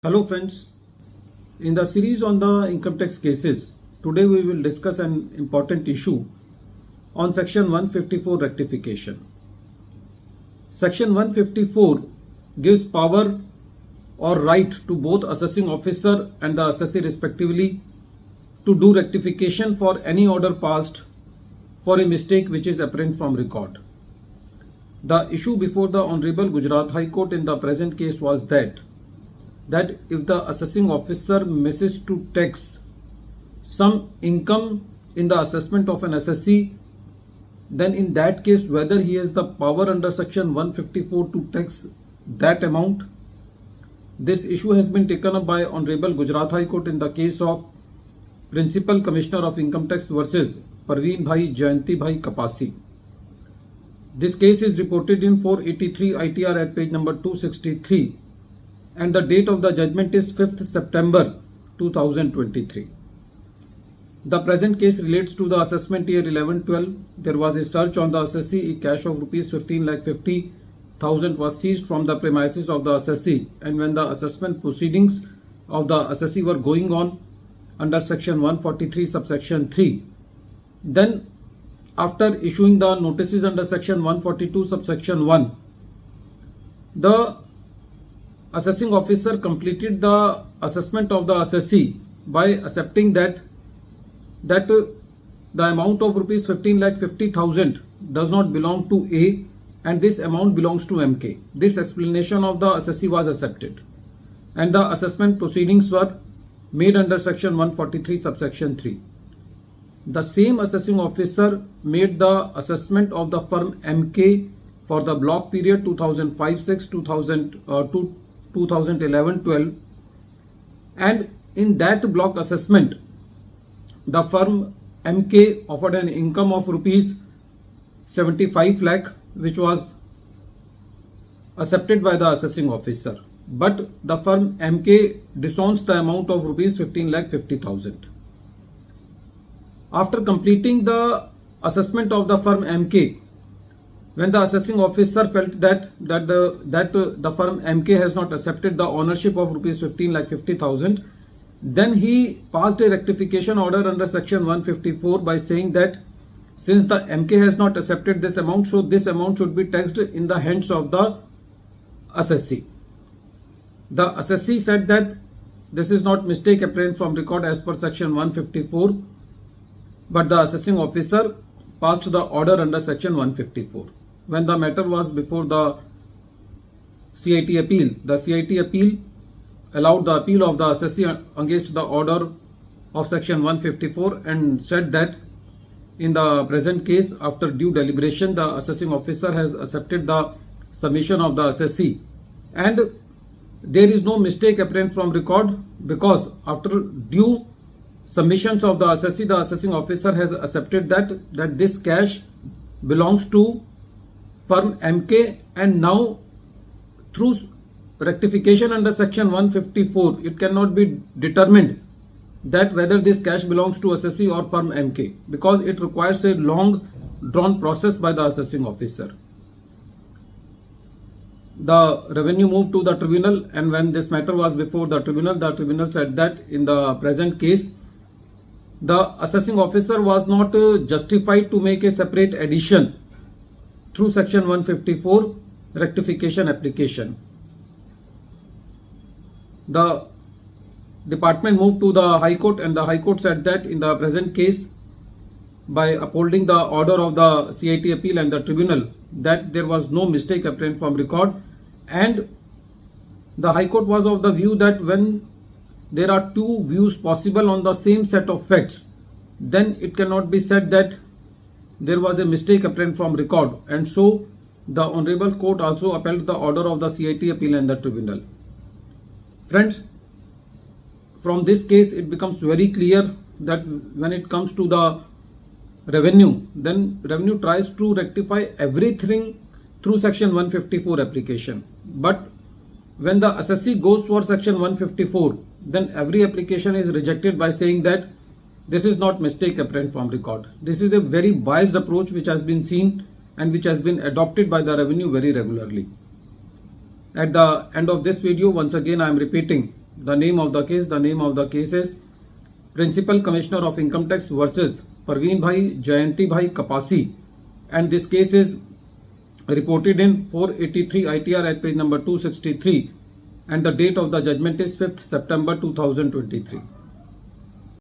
Hello friends, in the series on the income tax cases, today we will discuss an important issue on section 154 rectification. Section 154 gives power or right to both assessing officer and the assessee respectively to do rectification for any order passed for a mistake which is apparent from record. The issue before the Honorable Gujarat High Court in the present case was that if the assessing officer misses to tax some income in the assessment of an assessee, then in that case whether he has the power under section 154 to tax that amount. This issue has been taken up by Honorable Gujarat High Court in the case of Principal Commissioner of Income Tax versus Parveen Bhai Jayanti Bhai Kapasi. This case is reported in 483 ITR at page number 263. And the date of the judgment is 5th September 2023. The present case relates to the assessment year 11-12. There was a search on the assessee. A cash of rupees 15,50,000 was seized from the premises of the assessee. And when the assessment proceedings of the assessee were going on under section 143 subsection 3, then after issuing the notices under section 142 subsection 1, the assessing officer completed the assessment of the assessee by accepting that the amount of rupees 15,50,000 does not belong to A and this amount belongs to MK. This explanation of the assessee was accepted and the assessment proceedings were made under section 143 subsection 3. The same assessing officer made the assessment of the firm MK for the block period 2005-6, 2011-12, and in that block assessment the firm MK offered an income of rupees 75 lakh which was accepted by the assessing officer, but the firm MK disowns the amount of rupees 15,50,000. After completing the assessment of the firm MK, when the assessing officer felt that the firm MK has not accepted the ownership of rupees 15,50,000, then he passed a rectification order under section 154 by saying that since the MK has not accepted this amount, so this amount should be taxed in the hands of the assessee. The assessee said that this is not mistake apparent from record as per section 154, but the assessing officer passed the order under section 154. When the matter was before the CIT appeal, the CIT appeal allowed the appeal of the assessee against the order of section 154 and said that in the present case, after due deliberation, the assessing officer has accepted the submission of the assessee and there is no mistake apparent from record because after due submissions of the assessee, the assessing officer has accepted that this cash belongs to firm MK, and now through rectification under section 154 it cannot be determined that whether this cash belongs to assessee or firm MK because it requires a long drawn process by the assessing officer. The revenue moved to the tribunal, and when this matter was before the tribunal said that in the present case the assessing officer was not justified to make a separate addition through section 154 rectification application. The department moved to the High Court and the High Court said that in the present case, by upholding the order of the CIT appeal and the tribunal, that there was no mistake apparent from record, and the High Court was of the view that when there are two views possible on the same set of facts, then it cannot be said that there was a mistake apparent from record, and so the Honorable Court also upheld the order of the CIT appeal and the tribunal. Friends, from this case it becomes very clear that when it comes to the revenue, then revenue tries to rectify everything through section 154 application, but when the assessee goes for section 154, then every application is rejected by saying that this is not mistake apparent from record. This is a very biased approach which has been seen and which has been adopted by the revenue very regularly. At the end of this video, once again I am repeating The name of the case is Principal Commissioner of Income Tax versus Parveen Bhai Jayanti Bhai Kapasi, and this case is reported in 483 ITR at page number 263, and the date of the judgment is 5th September 2023.